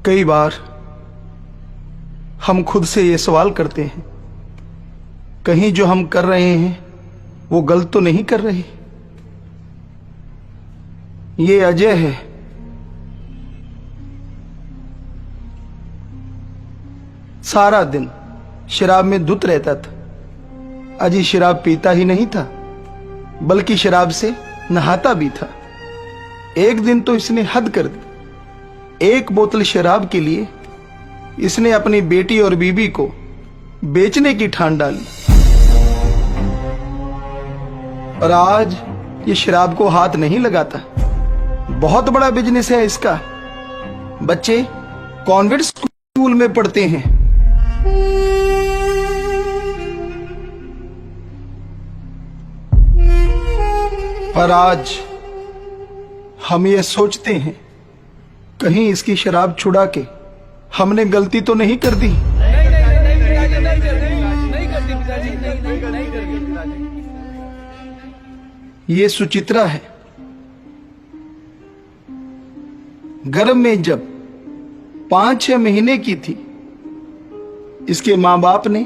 कई बार हम खुद से ये सवाल करते हैं, कहीं जो हम कर रहे हैं वो गलत तो नहीं कर रहे। ये अजय है, सारा दिन शराब में धुत रहता था। अजय शराब पीता ही नहीं था बल्कि शराब से नहाता भी था। एक दिन तो इसने हद कर दी। एक बोतल शराब के लिए इसने अपनी बेटी और बीबी को बेचने की ठान डाली और आज ये शराब को हाथ नहीं लगाता। बहुत बड़ा बिजनेस है इसका। बच्चे कॉन्वेंट स्कूल में पढ़ते हैं। पर आज हम ये सोचते हैं कहीं इसकी शराब छुड़ा के हमने गलती तो नहीं कर दी। ये सुचित्रा है। गर्भ में जब 5-6 महीने की थी, इसके मां बाप ने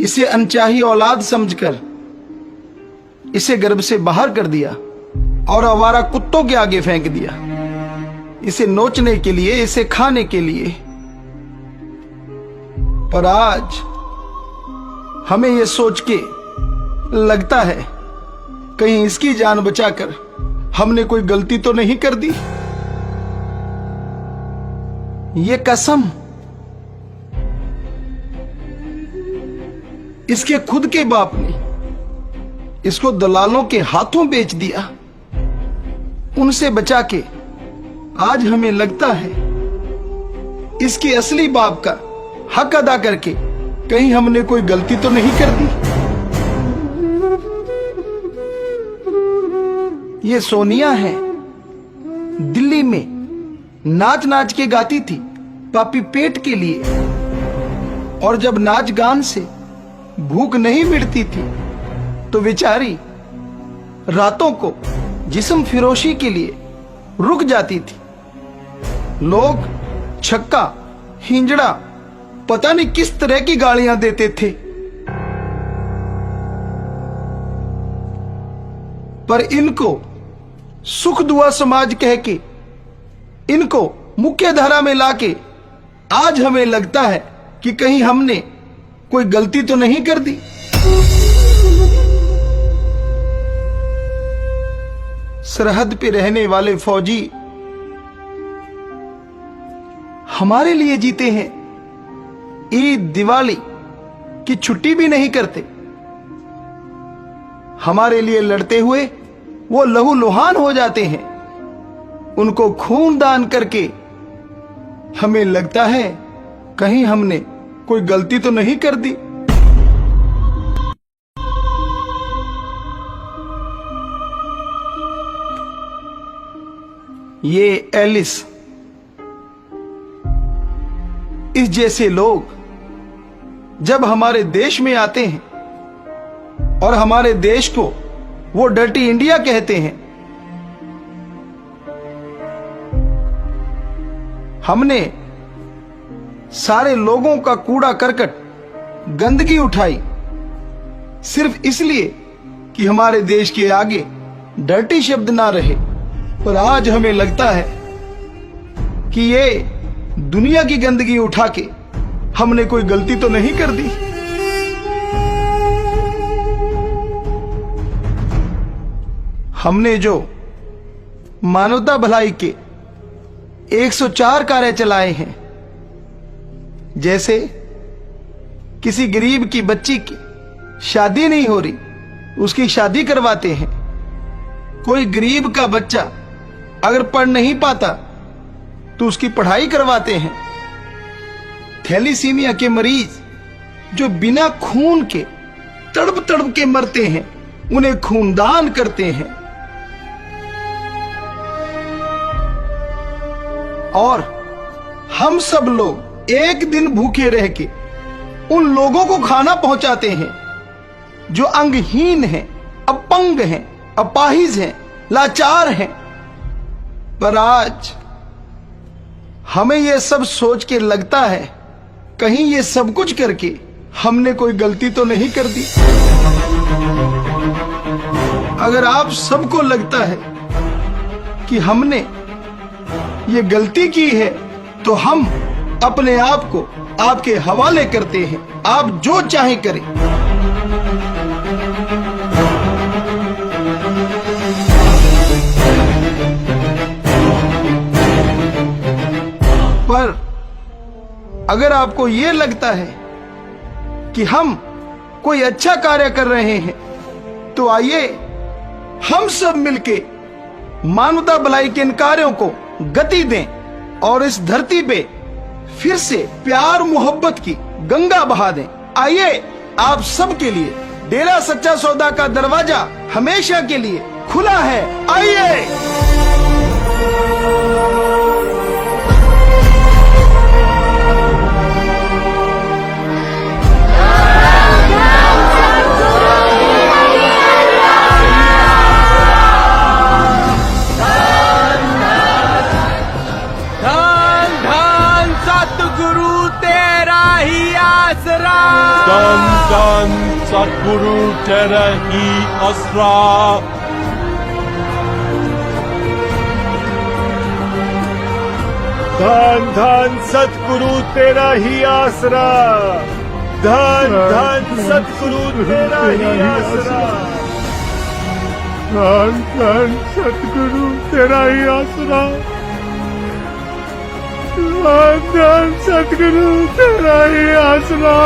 इसे अनचाही औलाद समझकर इसे गर्भ से बाहर कर दिया और आवारा कुत्तों के आगे फेंक दिया, इसे नोचने के लिए, इसे खाने के लिए। पर आज हमें यह सोच के लगता है कहीं इसकी जान बचाकर हमने कोई गलती तो नहीं कर दी। ये कसम इसके खुद के बाप ने इसको दलालों के हाथों बेच दिया। उनसे बचा के आज हमें लगता है इसके असली बाप का हक अदा करके कहीं हमने कोई गलती तो नहीं कर दी। ये सोनिया है, दिल्ली में नाच नाच के गाती थी पापी पेट के लिए, और जब नाच गान से भूख नहीं मिटती थी तो बेचारी रातों को जिस्म फिरोशी के लिए रुक जाती थी। लोग छक्का, हिंजड़ा, पता नहीं किस तरह की गालियां देते थे, पर इनको सुख दुआ समाज कह के इनको मुख्य धारा में लाके आज हमें लगता है कि कहीं हमने कोई गलती तो नहीं कर दी। सरहद पे रहने वाले फौजी हमारे लिए जीते हैं, ईद दिवाली की छुट्टी भी नहीं करते। हमारे लिए लड़ते हुए वो लहू लुहान हो जाते हैं। उनको खून दान करके हमें लगता है कहीं हमने कोई गलती तो नहीं कर दी। ये एलिस, इस जैसे लोग जब हमारे देश में आते हैं और हमारे देश को वो डर्टी इंडिया कहते हैं, हमने सारे लोगों का कूड़ा करकट, गंदगी उठाई सिर्फ इसलिए कि हमारे देश के आगे डर्टी शब्द ना रहे। पर आज हमें लगता है कि ये दुनिया की गंदगी उठा के हमने कोई गलती तो नहीं कर दी। हमने जो मानवता भलाई के 104 कार्य चलाए हैं, जैसे किसी गरीब की बच्ची की शादी नहीं हो रही, उसकी शादी करवाते हैं। कोई गरीब का बच्चा अगर पढ़ नहीं पाता तो उसकी पढ़ाई करवाते हैं। थैलीसीमिया के मरीज जो बिना खून के तड़प तड़प के मरते हैं, उन्हें खूनदान करते हैं। और हम सब लोग एक दिन भूखे रह के उन लोगों को खाना पहुंचाते हैं जो अंगहीन हैं, अपंग हैं, अपाहिज हैं, लाचार हैं। पर आज हमें ये सब सोच के लगता है कहीं ये सब कुछ करके हमने कोई गलती तो नहीं कर दी। अगर आप सबको लगता है कि हमने ये गलती की है तो हम अपने आप को आपके हवाले करते हैं। आप जो चाहे करें। पर अगर आपको ये लगता है कि हम कोई अच्छा कार्य कर रहे हैं तो आइए हम सब मिलके मानवता भलाई के इन कार्यों को गति दें और इस धरती पे फिर से प्यार मोहब्बत की गंगा बहा दें। आइए आप सब के लिए डेरा सच्चा सौदा का दरवाजा हमेशा के लिए खुला है। आइए। धन धन सतगुरु तेरा ही आसरा। धन धन सतगुरु तेरा ही आसरा। धन धन सतगुरु तेरा ही आसरा। धन धन सतगुरु तेरा ही आसरा। धन धन सतगुरु तेरा ही आसरा।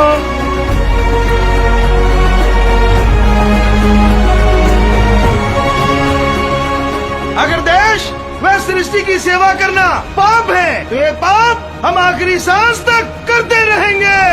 अगर देश व सृष्टि की सेवा करना पाप है तो ये पाप हम आखिरी सांस तक करते रहेंगे।